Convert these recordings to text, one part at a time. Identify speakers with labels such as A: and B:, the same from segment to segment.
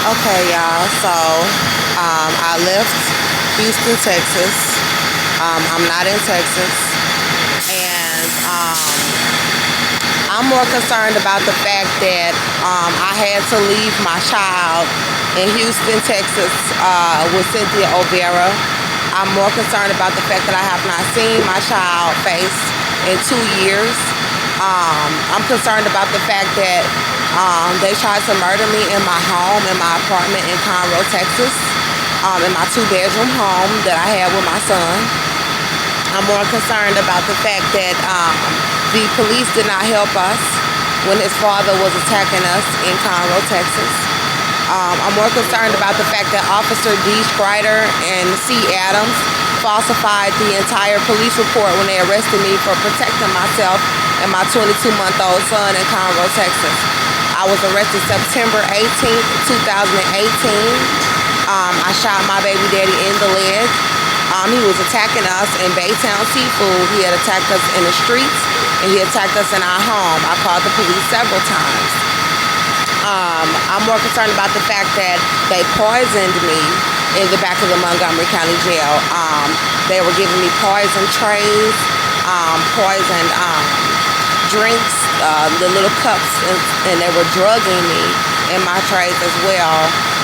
A: Okay, y'all. I left Houston, Texas. I'm not in Texas, and I'm more concerned about the fact that I had to leave my child in Houston, Texas, with Cynthia O'Vera. I'm more concerned about the fact that I have not seen my child face in 2 years. I'm concerned about the fact that they tried to murder me in my home, in my apartment in Conroe, Texas, in my two-bedroom home that I had with my son. I'm more concerned about the fact that the police did not help us when his father was attacking us in Conroe, Texas. I'm more concerned about the fact that Officer D. Strider and C. Adams falsified the entire police report when they arrested me for protecting myself and my 22-month-old son in Conroe, Texas. I was arrested September 18th, 2018. I shot my baby daddy in the leg. He was attacking us in Baytown Seafood. He had attacked us in the streets, and he attacked us in our home. I called the police several times. I'm more concerned about the fact that they poisoned me in the back of the Montgomery County Jail. They were giving me poison trays, poisoned drinks, the little cups, and they were drugging me in my trays as well,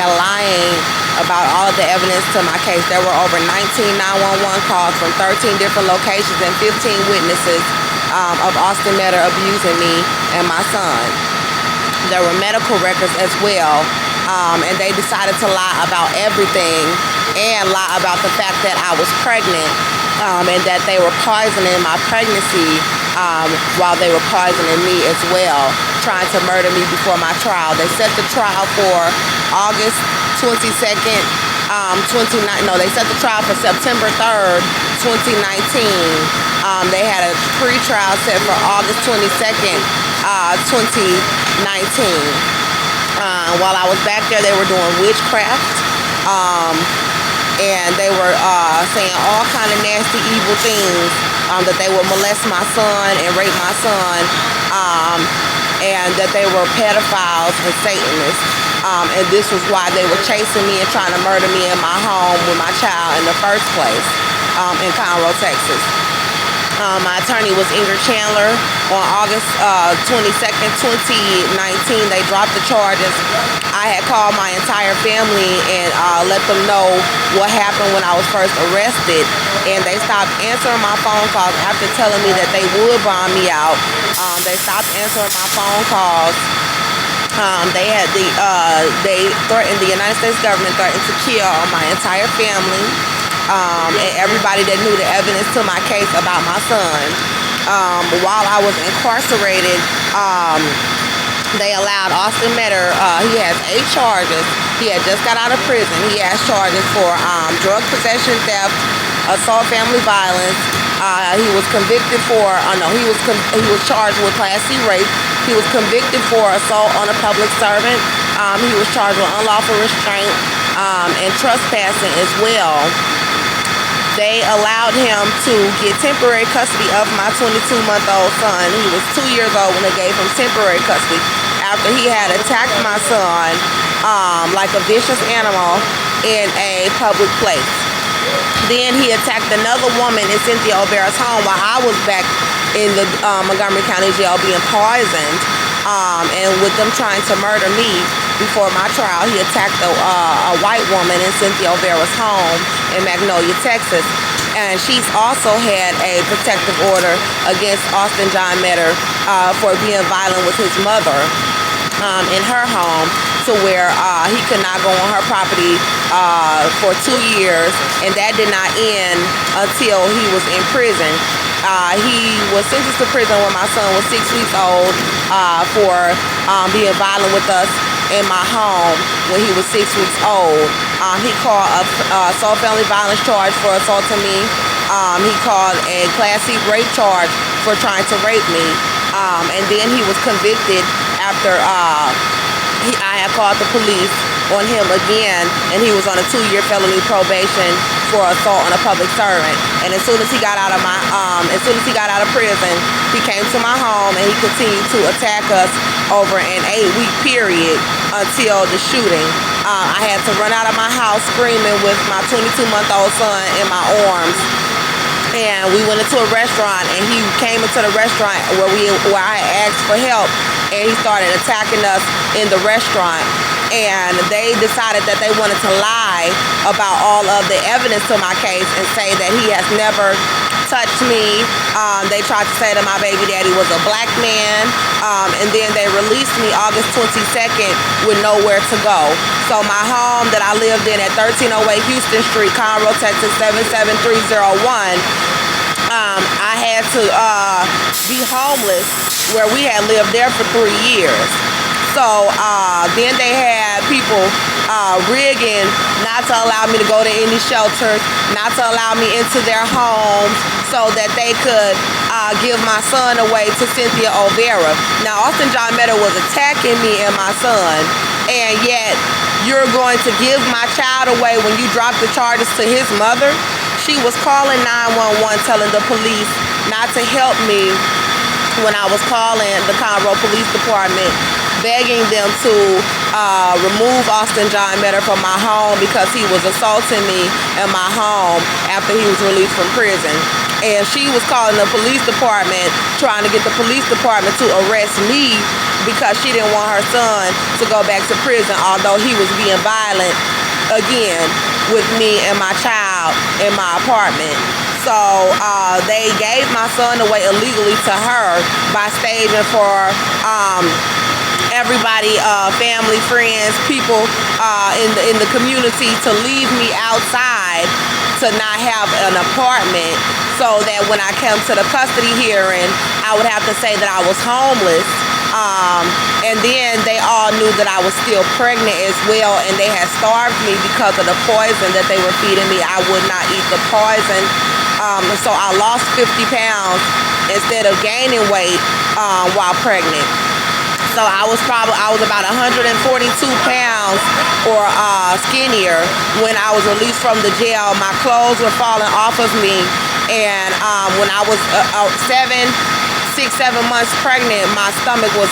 A: and lying about all of the evidence to my case. There were over 19 911 calls from 13 different locations and 15 witnesses of Austin Metter abusing me and my son. There were medical records as well, and they decided to lie about everything and lie about the fact that I was pregnant, and that they were poisoning my pregnancy while they were poisoning me as well, trying to murder me before my trial. They set the trial for August 22nd, they set the trial for September 3rd, 2019. They had a pre-trial set for August 22nd, 2019. While I was back there, they were doing witchcraft, and they were saying all kind of nasty, evil things, that they would molest my son and rape my son, and that they were pedophiles and Satanists. And this was why they were chasing me and trying to murder me in my home with my child in the first place, in Conroe, Texas. My attorney was Ingrid Chandler. On August 22nd, 2019, they dropped the charges. I had called my entire family and let them know what happened when I was first arrested, and they stopped answering my phone calls after telling me that they would bond me out. They stopped answering my phone calls. They threatened, the United States government threatened to kill my entire family, and everybody that knew the evidence to my case about my son. While I was incarcerated, they allowed Austin Metter, he has 8 charges. He had just got out of prison. He has charges for drug possession, theft, assault, family violence. He was convicted for, he was charged with Class C rape. He was convicted for assault on a public servant. He was charged with unlawful restraint and trespassing as well. They allowed him to get temporary custody of my 22-month-old son. He was 2 years old when they gave him temporary custody after he had attacked my son like a vicious animal in a public place. Then he attacked another woman in Cynthia O'Vera's home while I was back in the Montgomery County Jail being poisoned, and with them trying to murder me before my trial. He attacked a white woman in Cynthia O'Vera's home in Magnolia, Texas, and she's also had a protective order against Austin John Metter for being violent with his mother in her home, to where he could not go on her property for 2 years, and that did not end until he was in prison. He was sentenced to prison when my son was 6 weeks old for being violent with us in my home when he was 6 weeks old. He called a assault family violence charge for assaulting me. He called a Class C rape charge for trying to rape me. And then he was convicted after I had called the police on him again, and he was on a 2-year felony probation for assault on a public servant. And as soon as he got out of prison, he came to my home and he continued to attack us over an 8-week period until the shooting. I had to run out of my house screaming with my 22-month-old son in my arms. And we went into a restaurant, and he came into the restaurant where I asked for help, and he started attacking us in the restaurant. And they decided that they wanted to lie about all of the evidence to my case and say that he has never touched me. They tried to say that my baby daddy was a black man, and then they released me August 22nd with nowhere to go. So my home that I lived in at 1308 Houston Street, Conroe, Texas 77301, I had to be homeless where we had lived there for 3 years. So then they had people rigging not to allow me to go to any shelters, not to allow me into their homes so that they could give my son away to Cynthia Olvera. Now, Austin John Meta was attacking me and my son, and yet you're going to give my child away when you drop the charges to his mother? She was calling 911 telling the police not to help me when I was calling the Conroe Police Department, begging them to remove Austin John Meta from my home because he was assaulting me in my home after he was released from prison. And she was calling the police department, trying to get the police department to arrest me because she didn't want her son to go back to prison, although he was being violent again with me and my child in my apartment. So they gave my son away illegally to her by staging for everybody, family, friends, people in the community to leave me outside to not have an apartment, so that when I came to the custody hearing, I would have to say that I was homeless. And then they all knew that I was still pregnant as well, and they had starved me because of the poison that they were feeding me. I would not eat the poison. So I lost 50 pounds instead of gaining weight while pregnant. So I was about 142 pounds or skinnier when I was released from the jail. My clothes were falling off of me, and when I was 6-7 months pregnant, my stomach was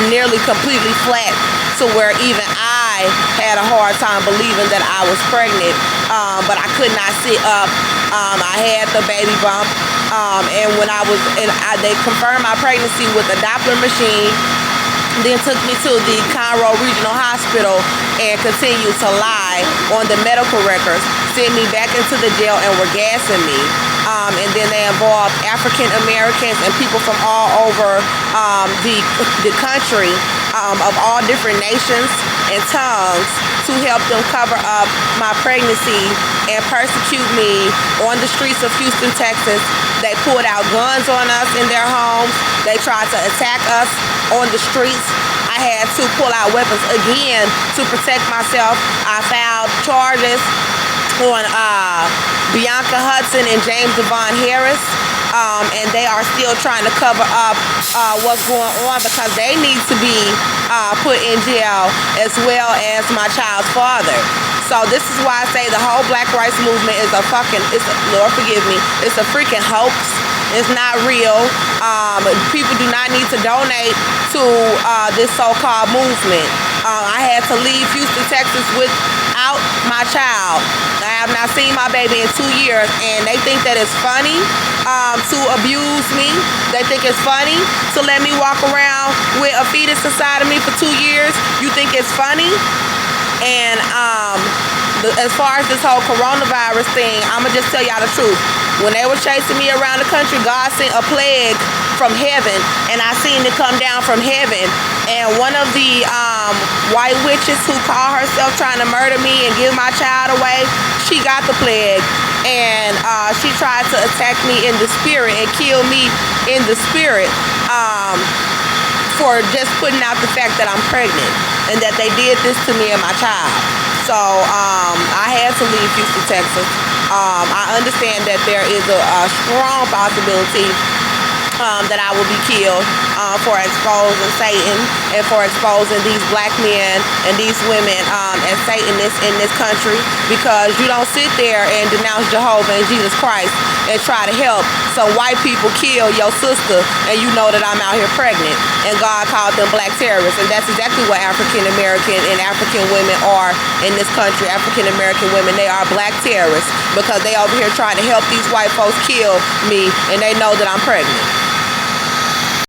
A: nearly completely flat to where even I had a hard time believing that I was pregnant, but I could not sit up. I had the baby bump, and when they confirmed my pregnancy with a Doppler machine, then took me to the Conroe Regional Hospital and continued to lie on the medical records, sent me back into the jail and were gassing me. And then they involved African Americans and people from all over the country, of all different nations and tongues, to help them cover up my pregnancy and persecute me on the streets of Houston, Texas. They pulled out guns on us in their homes. They tried to attack us on the streets. I had to pull out weapons again to protect myself. I filed charges on Bianca Hudson and James Devon Harris, and they are still trying to cover up what's going on because they need to be put in jail as well as my child's father. So this is why I say the whole Black Rights Movement is Lord forgive me, it's a freaking hoax. It's not real. People do not need to donate to this so-called movement. I had to leave Houston, Texas without my child. I have not seen my baby in 2 years, and they think that it's funny to abuse me. They think it's funny to let me walk around with a fetus inside of me for 2 years. You think it's funny? And as far as this whole coronavirus thing, I'ma just tell y'all the truth. When they were chasing me around the country, God sent a plague from heaven, and I seen it come down from heaven. And one of the white witches who called herself trying to murder me and give my child away, she got the plague, and she tried to attack me in the spirit and kill me in the spirit for just putting out the fact that I'm pregnant and that they did this to me and my child. So I had to leave Houston, Texas. I understand that there is a strong possibility that I will be killed for exposing Satan and for exposing these black men and these women as Satanists in this country, because you don't sit there and denounce Jehovah and Jesus Christ and try to help some white people kill your sister, and you know that I'm out here pregnant, and God called them black terrorists. And that's exactly what African American and African women are in this country. African American women, they are black terrorists because they over here trying to help these white folks kill me, and they know that I'm pregnant.